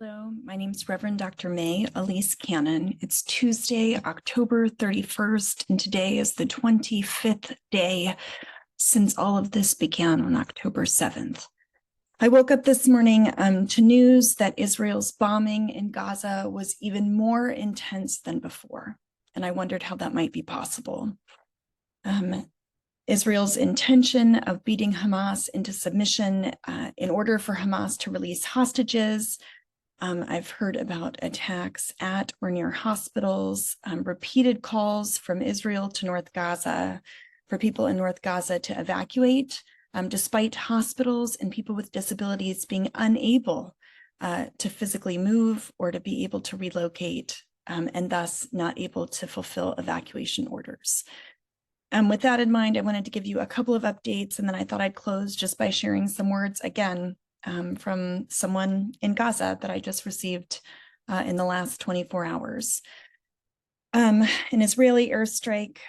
Hello, my name is Reverend Dr. May Elise Cannon. It's Tuesday, October 31st, and today is the 25th day since all of this began on October 7th. I woke up this morning to news that Israel's bombing in Gaza was even more intense than before, and I wondered how that might be possible. Israel's intention of beating Hamas into submission in order for Hamas to release hostages. I've heard about attacks at or near hospitals, repeated calls from Israel to North Gaza for people in North Gaza to evacuate, despite hospitals and people with disabilities being unable to physically move or to be able to relocate, and thus not able to fulfill evacuation orders. With that in mind, I wanted to give you a couple of updates, and then I thought I'd close just by sharing some words again from someone in Gaza that I just received in the last 24 hours. An Israeli airstrike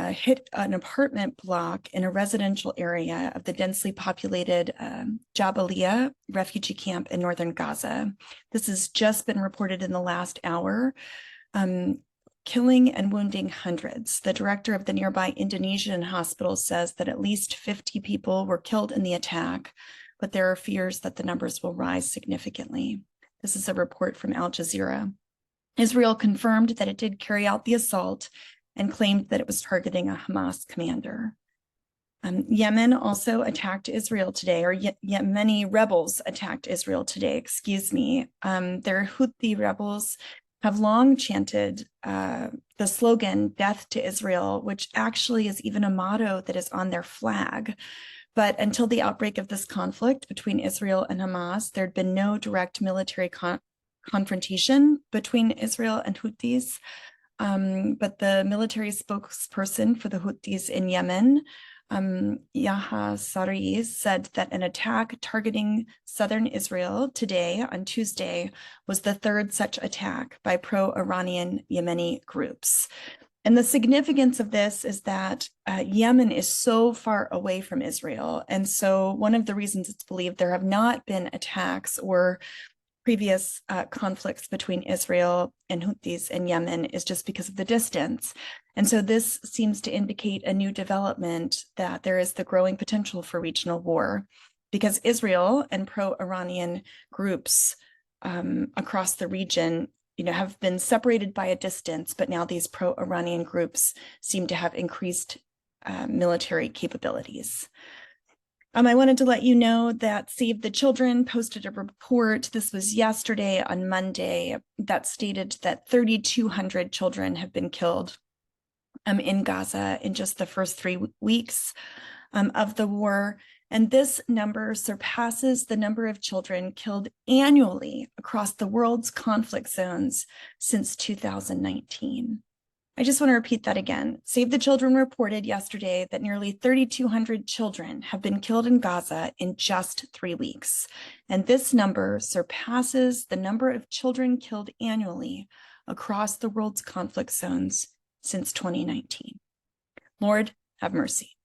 hit an apartment block in a residential area of the densely populated Jabalia refugee camp in northern Gaza. This has just been reported in the last hour, killing and wounding hundreds. The director of the nearby Indonesian hospital says that at least 50 people were killed in the attack, but there are fears that the numbers will rise significantly. This is a report from Al Jazeera. Israel confirmed that it did carry out the assault and claimed that it was targeting a Hamas commander. Yemen also attacked Israel today, or Yemeni rebels attacked Israel today, excuse me. Their Houthi rebels have long chanted the slogan, "Death to Israel," which actually is even a motto that is on their flag. But until the outbreak of this conflict between Israel and Hamas, there had been no direct military confrontation between Israel and Houthis. But the military spokesperson for the Houthis in Yemen, Yahya Saree, said that an attack targeting southern Israel today, on Tuesday, was the third such attack by pro-Iranian Yemeni groups. And the significance of this is that Yemen is so far away from Israel. And so one of the reasons it's believed there have not been attacks or previous conflicts between Israel and Houthis in Yemen is just because of the distance. And so this seems to indicate a new development, that there is the growing potential for regional war, because Israel and pro-Iranian groups across the region have been separated by a distance, but now these pro-Iranian groups seem to have increased military capabilities. I wanted to let you know that Save the Children posted a report, this was yesterday on Monday, that stated that 3,200 children have been killed in Gaza in just the first 3 weeks of the war. And this number surpasses the number of children killed annually across the world's conflict zones since 2019. I just want to repeat that again. Save the Children reported yesterday that nearly 3,200 children have been killed in Gaza in just 3 weeks. And this number surpasses the number of children killed annually across the world's conflict zones since 2019. Lord, have mercy.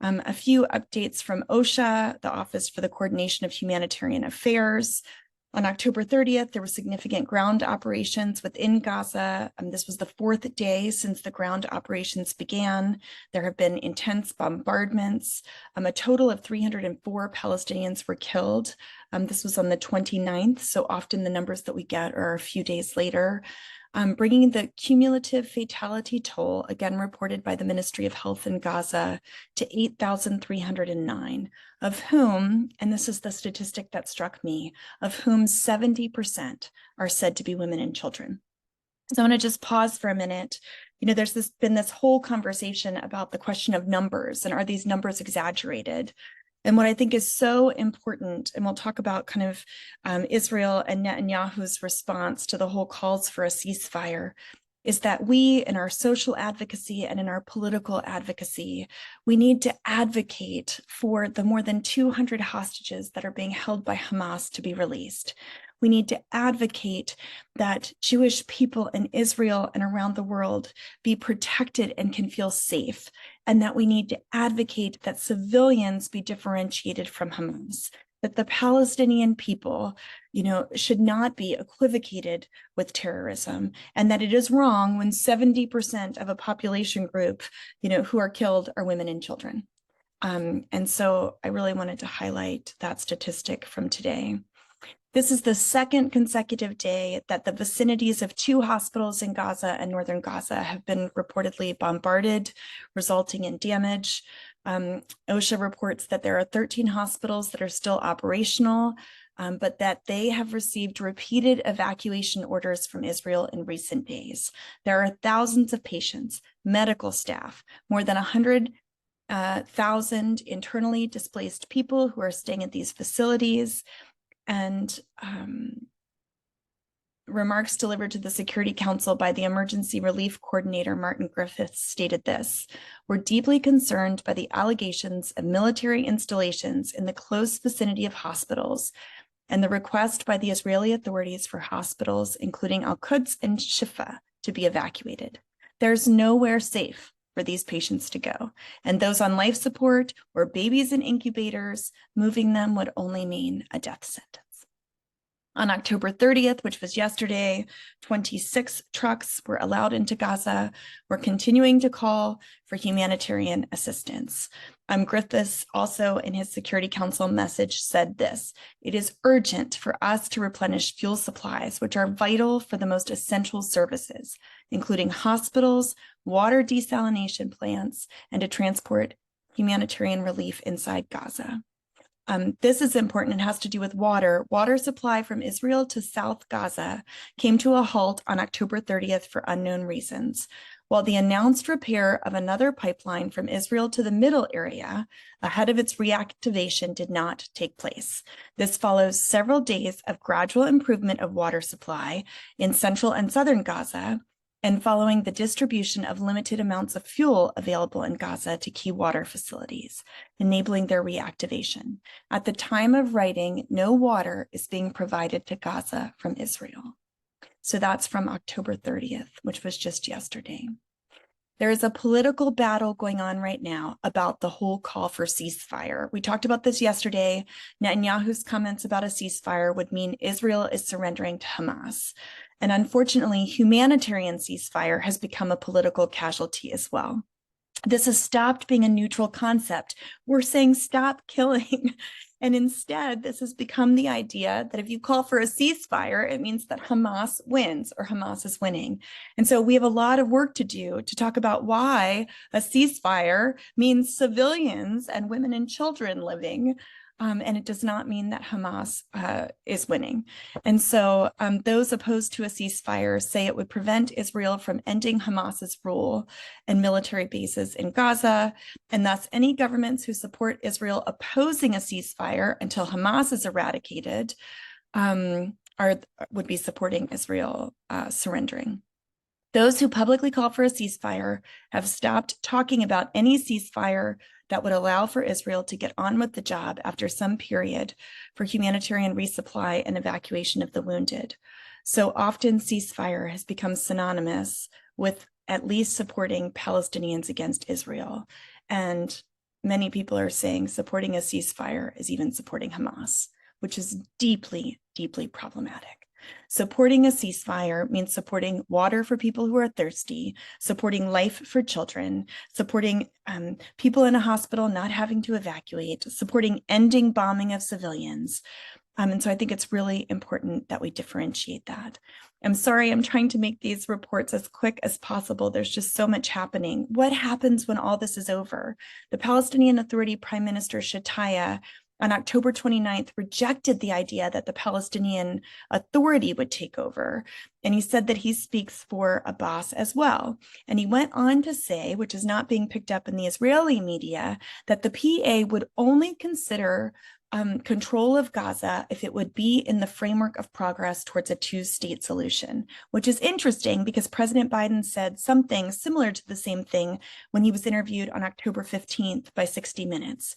A few updates from OSHA, the Office for the Coordination of Humanitarian Affairs. On October 30th, there were significant ground operations within Gaza. This was the 4th day since the ground operations began. There have been intense bombardments. A total of 304 Palestinians were killed. This was on the 29th, so often the numbers that we get are a few days later. Bringing the cumulative fatality toll, again reported by the Ministry of Health in Gaza, to 8,309, of whom, and this is the statistic that struck me, of whom 70% are said to be women and children. So I'm going to just pause for a minute. There's been this whole conversation about the question of numbers, and are these numbers exaggerated? And what I think is so important, and we'll talk about kind of Israel and Netanyahu's response to the whole calls for a ceasefire, is that we, in our social advocacy and in our political advocacy, we need to advocate for the more than 200 hostages that are being held by Hamas to be released. We need to advocate that Jewish people in Israel and around the world be protected and can feel safe, and that we need to advocate that civilians be differentiated from Hamas, that the Palestinian people, should not be equivocated with terrorism, and that it is wrong when 70% of a population group, who are killed are women and children. And so I really wanted to highlight that statistic from today. This is the second consecutive day that the vicinities of 2 hospitals in Gaza and northern Gaza have been reportedly bombarded, resulting in damage. OSHA reports that there are 13 hospitals that are still operational, but that they have received repeated evacuation orders from Israel in recent days. There are thousands of patients, medical staff, more than 100,000 internally displaced people who are staying at these facilities. And remarks delivered to the Security Council by the Emergency Relief Coordinator, Martin Griffiths, stated this: "We're deeply concerned by the allegations of military installations in the close vicinity of hospitals and the request by the Israeli authorities for hospitals, including Al-Quds and Shifa, to be evacuated. There's nowhere safe for these patients to go, and those on life support or babies in incubators, moving them would only mean a death sentence." On October 30th, which was yesterday, 26 trucks were allowed into Gaza. We're continuing to call for humanitarian assistance. Griffiths also in his Security Council message said this: "It is urgent for us to replenish fuel supplies, which are vital for the most essential services, including hospitals, water desalination plants, and to transport humanitarian relief inside Gaza." This is important. It has to do with water. Water supply from Israel to South Gaza came to a halt on October 30th for unknown reasons, while the announced repair of another pipeline from Israel to the middle area ahead of its reactivation did not take place. This follows several days of gradual improvement of water supply in central and southern Gaza, and following the distribution of limited amounts of fuel available in Gaza to key water facilities, enabling their reactivation. At the time of writing, no water is being provided to Gaza from Israel. So that's from October 30th, which was just yesterday. There is a political battle going on right now about the whole call for ceasefire. We talked about this yesterday. Netanyahu's comments about a ceasefire would mean Israel is surrendering to Hamas. And unfortunately, humanitarian ceasefire has become a political casualty as well. This has stopped being a neutral concept. We're saying stop killing. And instead, this has become the idea that if you call for a ceasefire, it means that Hamas wins or Hamas is winning. And so we have a lot of work to do to talk about why a ceasefire means civilians and women and children living. And it does not mean that Hamas is winning. And so those opposed to a ceasefire say it would prevent Israel from ending Hamas's rule and military bases in Gaza, and thus any governments who support Israel opposing a ceasefire until Hamas is eradicated would be supporting Israel surrendering. Those who publicly call for a ceasefire have stopped talking about any ceasefire that would allow for Israel to get on with the job after some period for humanitarian resupply and evacuation of the wounded. So often ceasefire has become synonymous with at least supporting Palestinians against Israel. And many people are saying supporting a ceasefire is even supporting Hamas, which is deeply, deeply problematic. Supporting a ceasefire means supporting water for people who are thirsty, supporting life for children, supporting people in a hospital not having to evacuate, supporting ending bombing of civilians. And so I think it's really important that we differentiate that. I'm sorry, I'm trying to make these reports as quick as possible. There's just so much happening. What happens when all this is over? The Palestinian Authority Prime Minister Shataya on October 29th rejected the idea that the Palestinian Authority would take over. And he said that he speaks for Abbas as well. And he went on to say, which is not being picked up in the Israeli media, that the PA would only consider control of Gaza if it would be in the framework of progress towards a two-state solution, which is interesting because President Biden said something similar to the same thing when he was interviewed on October 15th by 60 Minutes.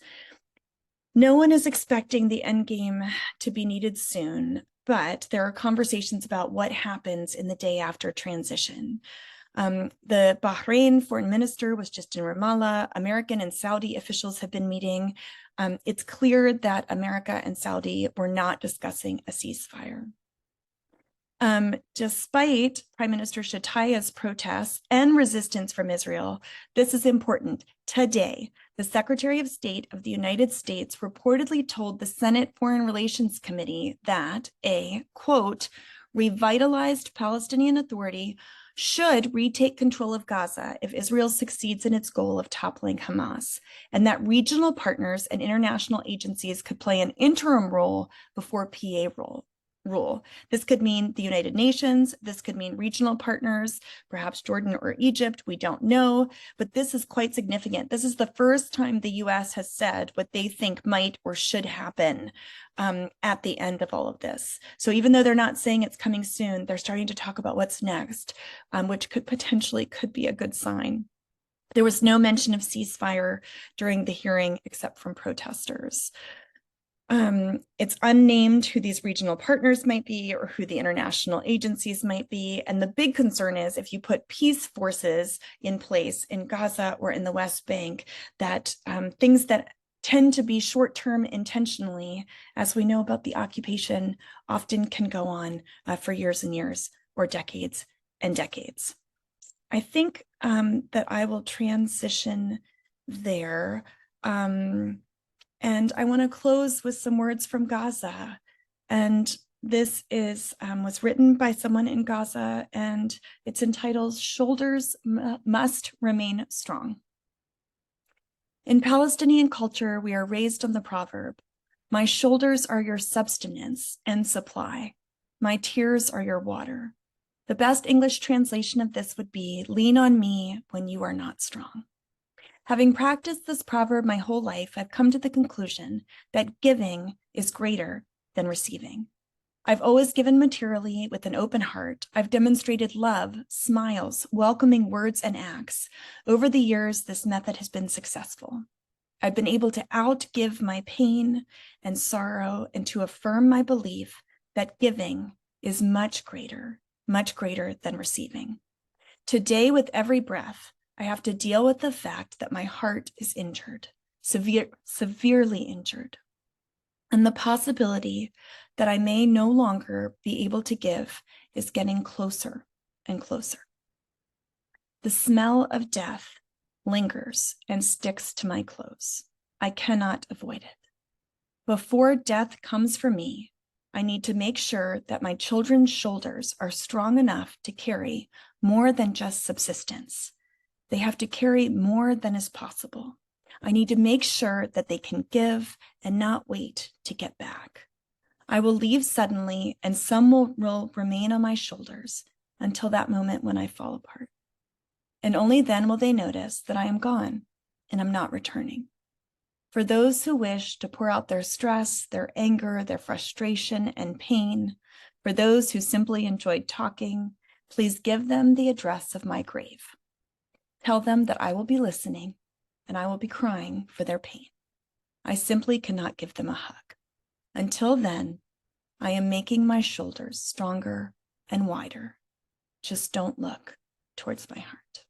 No one is expecting the endgame to be needed soon, but there are conversations about what happens in the day after transition. The Bahrain foreign minister was just in Ramallah. American and Saudi officials have been meeting. It's clear that America and Saudi were not discussing a ceasefire. Despite Prime Minister Shataya's protests and resistance from Israel, this is important. Today, the Secretary of State of the United States reportedly told the Senate Foreign Relations Committee that a, quote, revitalized Palestinian Authority should retake control of Gaza if Israel succeeds in its goal of toppling Hamas, and that regional partners and international agencies could play an interim role before PA rule. This could mean the United Nations, this could mean regional partners, perhaps Jordan or Egypt, we don't know, but this is quite significant. This is the first time the US has said what they think might or should happen at the end of all of this. So even though they're not saying it's coming soon, they're starting to talk about what's next, which could be a good sign. There was no mention of ceasefire during the hearing except from protesters. It's unnamed who these regional partners might be or who the international agencies might be. And the big concern is if you put peace forces in place in Gaza or in the West Bank, that things that tend to be short-term intentionally, as we know about the occupation, often can go on for years and years or decades and decades. I think that I will transition there. And I want to close with some words from Gaza. And this is was written by someone in Gaza, and it's entitled "Shoulders Must Remain Strong." In Palestinian culture, we are raised on the proverb, "My shoulders are your subsistence and supply. My tears are your water." The best English translation of this would be, "Lean on me when you are not strong." Having practiced this proverb my whole life, I've come to the conclusion that giving is greater than receiving. I've always given materially with an open heart. I've demonstrated love, smiles, welcoming words, and acts. Over the years, this method has been successful. I've been able to outgive my pain and sorrow and to affirm my belief that giving is much greater than receiving. Today, with every breath, I have to deal with the fact that my heart is injured, severely injured, and the possibility that I may no longer be able to give is getting closer and closer. The smell of death lingers and sticks to my clothes. I cannot avoid it. Before death comes for me, I need to make sure that my children's shoulders are strong enough to carry more than just subsistence. They have to carry more than is possible. I need to make sure that they can give and not wait to get back. I will leave suddenly, and some will remain on my shoulders until that moment when I fall apart. And only then will they notice that I am gone and I'm not returning. For those who wish to pour out their stress, their anger, their frustration and pain, for those who simply enjoyed talking, please give them the address of my grave. Tell them that I will be listening and I will be crying for their pain. I simply cannot give them a hug. Until then, I am making my shoulders stronger and wider. Just don't look towards my heart.